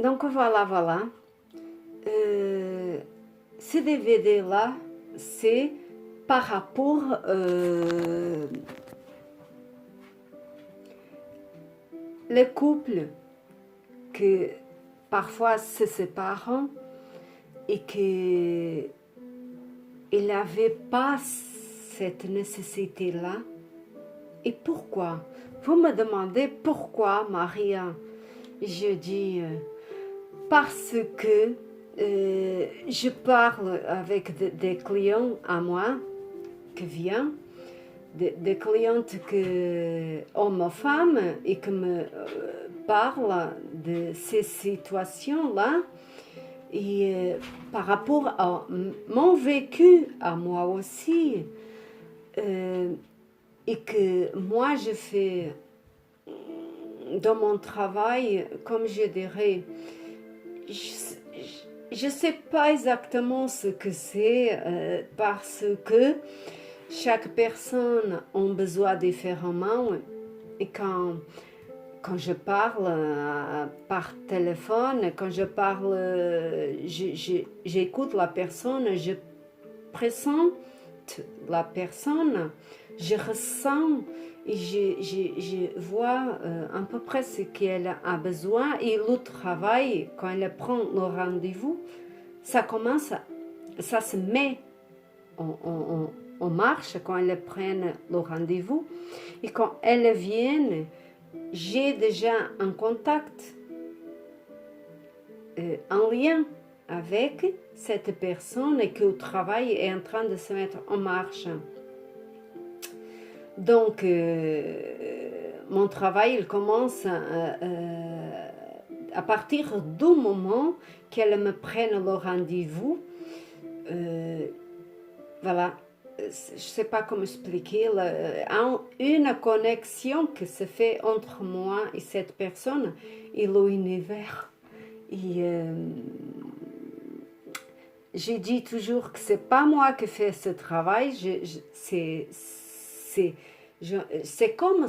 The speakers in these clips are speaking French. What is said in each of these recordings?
Donc voilà. Ce DVD-là, c'est par rapport les couples que parfois se séparent et qu'ils n'avaient pas cette nécessité-là. Et pourquoi? Vous me demandez pourquoi, Maria? Je dis parce que je parle avec des clients à moi qui viennent, des clientes hommes ou femmes, et qui me parlent de ces situations-là. Et par rapport à mon vécu, à moi aussi, et que moi je fais dans mon travail, comme je dirais, je ne sais pas exactement ce que c'est parce que chaque personne a besoin différemment. Et quand je parle par téléphone, quand je parle, j'écoute la personne, je présente la personne, je ressens et je vois à peu près ce qu'elle a besoin. Et le travail, quand elle prend le rendez-vous, ça commence, ça se met en marche quand elles prennent le rendez-vous. Et quand elles viennent, j'ai déjà un contact, un lien avec cette personne et que le travail est en train de se mettre en marche. Donc, mon travail, il commence à partir du moment qu'elles me prennent le rendez-vous. Voilà, je ne sais pas comment expliquer, une connexion qui se fait entre moi et cette personne et l'univers. Et j'ai dit toujours que ce n'est pas moi qui fais ce travail, c'est comme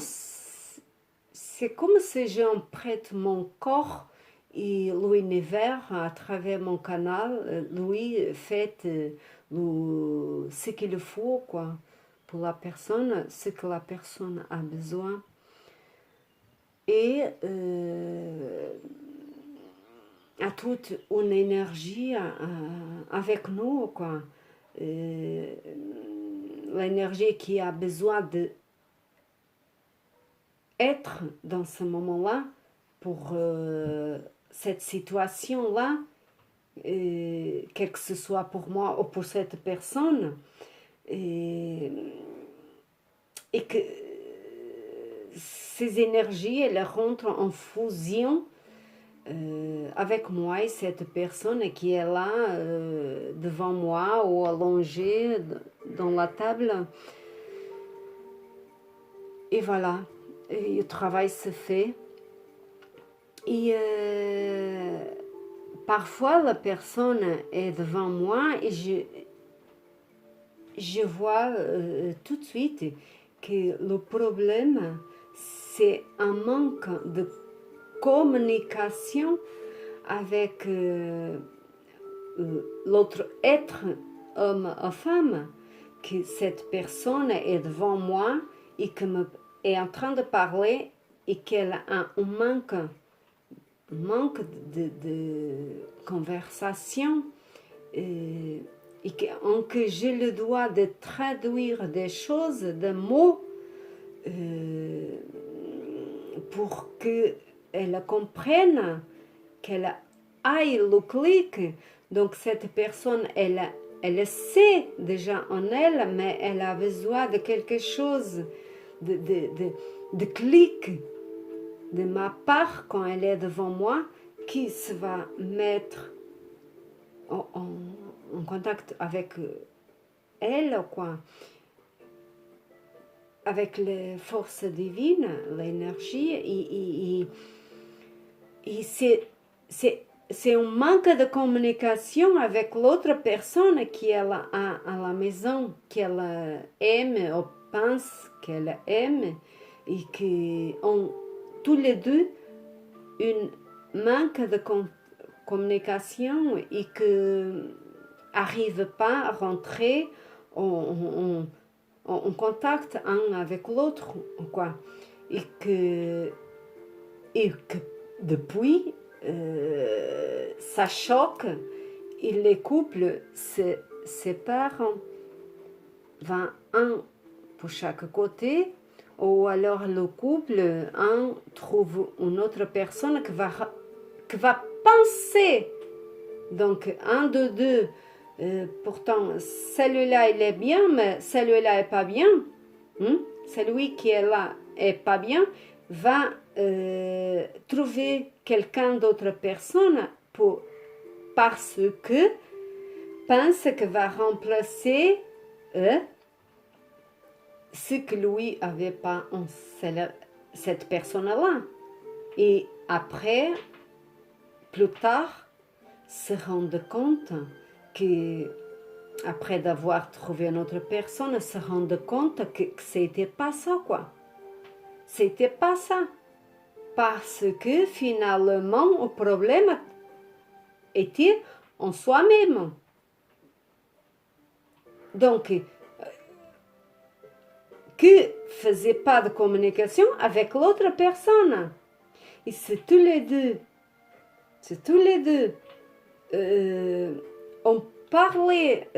si j'emprunte mon corps et l'univers à travers mon canal, lui fait ce qu'il faut quoi, pour la personne, ce que la personne a besoin. Et a toute une énergie avec nous, quoi. L'énergie qui a besoin d'être dans ce moment-là pour cette situation-là, quel que ce soit pour moi ou pour cette personne, et que ces énergies, elles rentrent en fusion avec moi et cette personne qui est là devant moi ou allongée dans la table. Et voilà, et le travail se fait. Et parfois, la personne est devant moi et je vois tout de suite que le problème, c'est un manque de communication avec l'autre être, homme ou femme, que cette personne est devant moi et qu'elle est en train de parler et qu'elle a un manque de conversation et que j'ai le droit de traduire des choses, des mots pour qu'elle comprenne, qu'elle aille le clic. Donc cette personne, elle sait déjà en elle, mais elle a besoin de quelque chose, de clic de ma part quand elle est devant moi, qui se va mettre en contact avec elle, quoi, avec les forces divines, l'énergie, et c'est un manque de communication avec l'autre personne qu'elle a à la maison, qu'elle aime ou pense qu'elle aime, et qu'on tous les deux un manque communication et que n'arrivent pas à rentrer en contact un avec l'autre, quoi. Et que depuis, ça choque et les couples se séparent. Un pour chaque côté, ou alors le couple, un trouve une autre personne qui va penser. Donc, un de deux, pourtant, celui-là, il est bien, mais celui-là n'est pas bien. Celui qui est là est pas bien, va trouver quelqu'un d'autre personne parce que pense que va remplacer ce que lui avait pas en cette personne-là. Et après, plus tard, se rendre compte que, après d'avoir trouvé une autre personne, se rendre compte que c'était pas ça, quoi. C'était pas ça. Parce que finalement, le problème était en soi-même. Donc, que faisait pas de communication avec l'autre personne. Et c'est tous les deux, on parlait,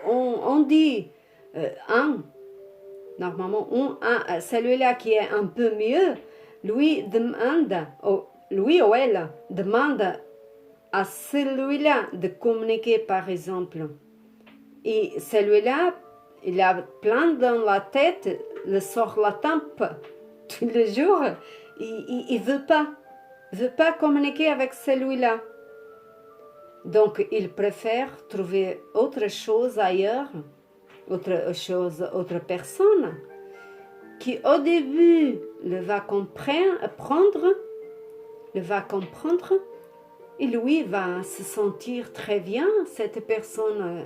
on dit, normalement, celui-là qui est un peu mieux, lui ou elle demande à celui-là de communiquer, par exemple. Et celui-là, il a plein dans la tête, le sort la tempe tous les jours. Il ne veut pas communiquer avec celui-là. Donc, il préfère trouver autre chose ailleurs, autre personne, qui au début le va comprendre, et lui va se sentir très bien, cette personne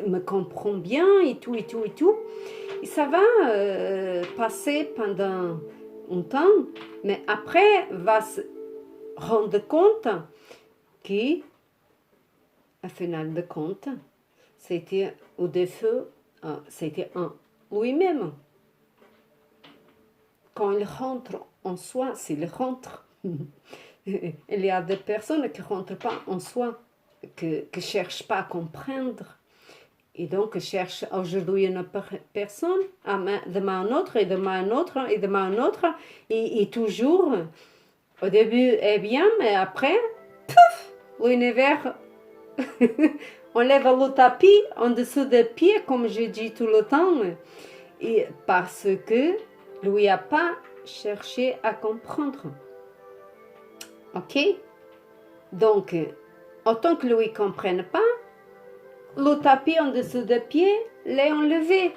me comprend bien, et tout. Et ça va passer pendant un temps, mais après va se rendre compte que, à final de compte, c'était au défaut, c'était en lui-même. Quand il rentre en soi, s'il rentre, il y a des personnes qui ne rentrent pas en soi, qui ne cherchent pas à comprendre. Et donc, cherchent aujourd'hui une personne, demain un autre, et demain un autre, et demain un autre. Et toujours, au début, est bien, mais après, pouf, l'univers, on lève le tapis en dessous des pieds, comme je dis tout le temps. Et parce que lui n'a pas cherché à comprendre. Ok? Donc, autant que lui ne comprenne pas, le tapis en dessous des pieds l'est enlevé.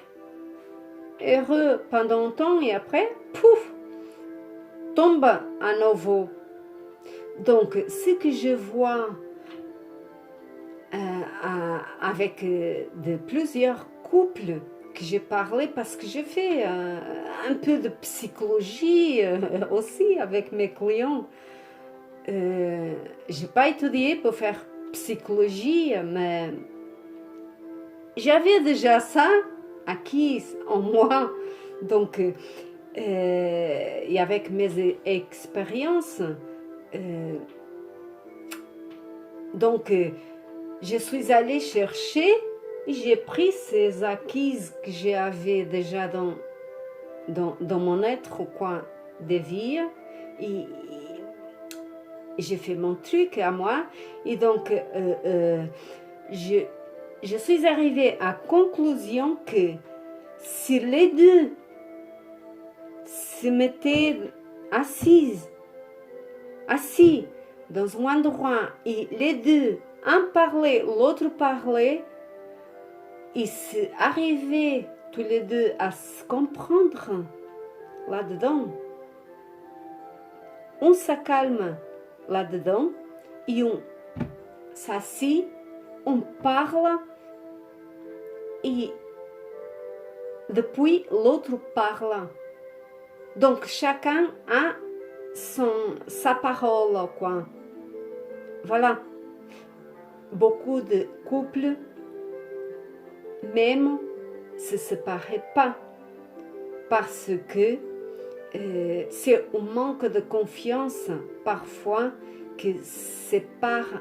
Heureux pendant un temps et après, pouf, tombe à nouveau. Donc, ce que je vois avec de plusieurs couples que j'ai parlé, parce que j'ai fait un peu de psychologie aussi avec mes clients. Je n'ai pas étudié pour faire psychologie, mais j'avais déjà ça acquis en moi. Donc, et avec mes expériences, donc, je suis allée chercher, j'ai pris ces acquises que j'avais déjà dans mon être, quoi, de vie, et j'ai fait mon truc à moi, et donc, je suis arrivée à la conclusion que si les deux se mettaient assis dans un endroit et les deux, un parlait, l'autre parlait, ils arrivaient tous les deux à se comprendre là-dedans. On se calme là-dedans et on s'assit, on parle et depuis l'autre parle. Donc chacun a sa parole, quoi. voilà, beaucoup de couples même se séparaient pas parce que c'est un manque de confiance parfois que sépare,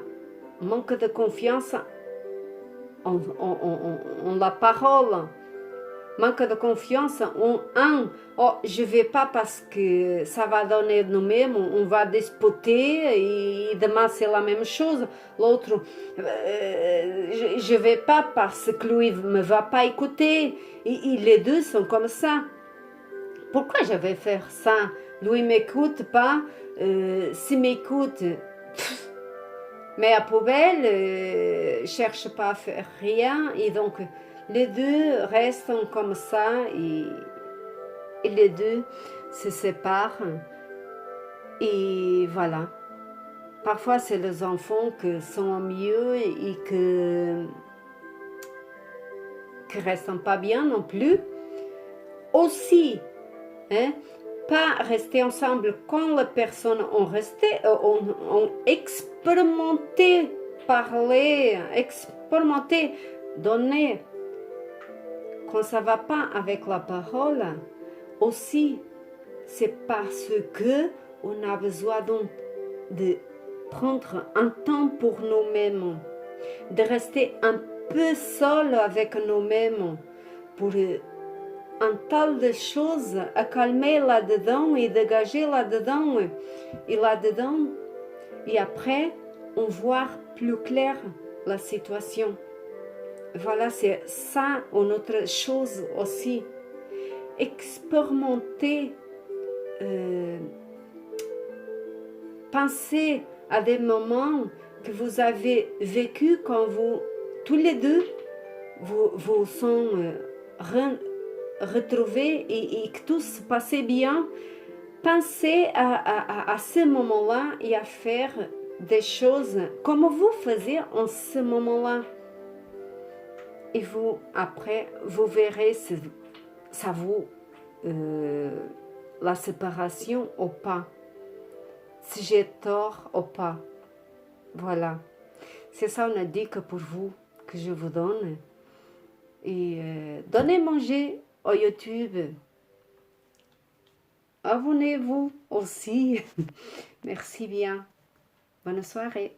manque de confiance en la parole, manque de confiance en un. Oh, je vais pas parce que ça va donner nous-mêmes, on va disputer et demain c'est la même chose. L'autre, je vais pas parce que lui me va pas écouter. Et les deux sont comme ça. Pourquoi je vais faire ça? Lui m'écoute pas. S'il m'écoute, mais à poubelle, cherche pas à faire rien. Et donc, les deux restent comme ça et les deux se séparent. Et voilà. Parfois, c'est les enfants qui sont mieux et qui restent pas bien non plus. Aussi, hein, pas rester ensemble quand les personnes ont expérimenté, parlé, expérimenté, donné. Quand ça va pas avec la parole, aussi, c'est parce que on a besoin de prendre un temps pour nous-mêmes, de rester un peu seul avec nous-mêmes pour un tas de choses à calmer là-dedans et dégager là-dedans et là-dedans. Et après, on voit plus clair la situation. Voilà, c'est ça une autre chose aussi. Expérimenter, penser à des moments que vous avez vécu quand vous, tous les deux, vous sont retrouvés et que tout se passait bien. Pensez à ce moment-là et à faire des choses comme vous faisiez en ce moment-là. Et vous, après, vous verrez si ça vaut la séparation ou pas. Si j'ai tort ou pas. Voilà. C'est ça on a dit que pour vous, que je vous donne. Et donnez manger au YouTube. Abonnez-vous aussi. Merci bien. Bonne soirée.